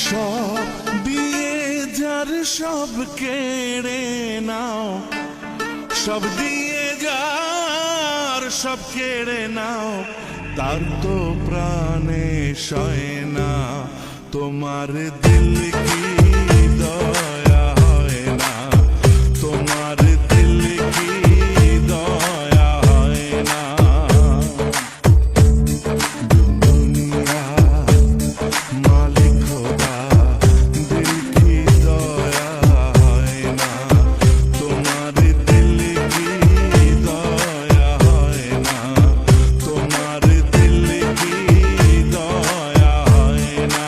সব দিয়ে যার সব কেড়ে নাও, সব দিয়ে যার সব কেড়ে নাও, তার তো প্রাণে সয় না। তোমার দিল কি দয়া হয় না, তোমার দিল কি দয়া হয় না। দুনিয়া মালিক খোদা, দিল কি দয়া হয় না, তোমার দিল কি দয়া হয় না, তোমার দিল কি দয়া হয় না।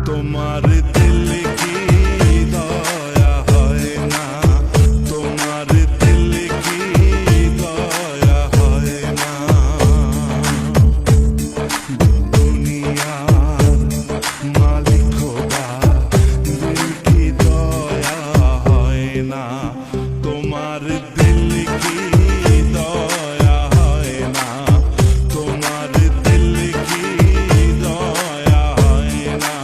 তোমার দিল কি দয়া হয় না, তোমার দিল কি দয়া হয় না। দুনিয়ার মালিক খোদা, দিল কি দয়া হয় না, তোমার দিল কি দয়া হয় না, তোমার দিল কি দয়া হয় না।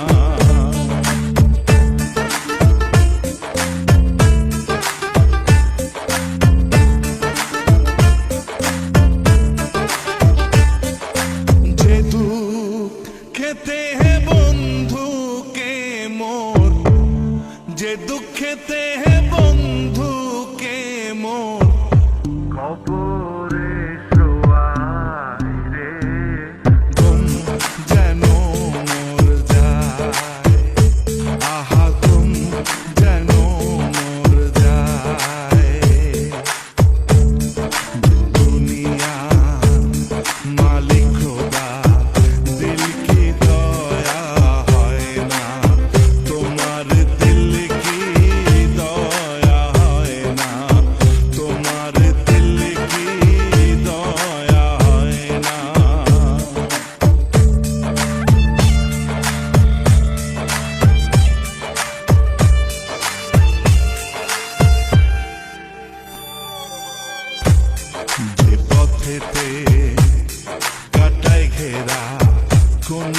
যে দুঃখ খেতে হে বন্ধু কে মোর, যে দুঃখেতে হে বন্ধু কে মোর, কবরে শোয়াই রে ঘুম যেন মোর যায়, আহা ঘুম যেন মোর যায়। দুনিয়া মালিক খোদা, দিল কি দয়া হয় না, তোমার দিল কি দয়া হয় না, তোমার দিল কি দয়া হয় না। যে পথেতে কাটায় ঘেরা কোন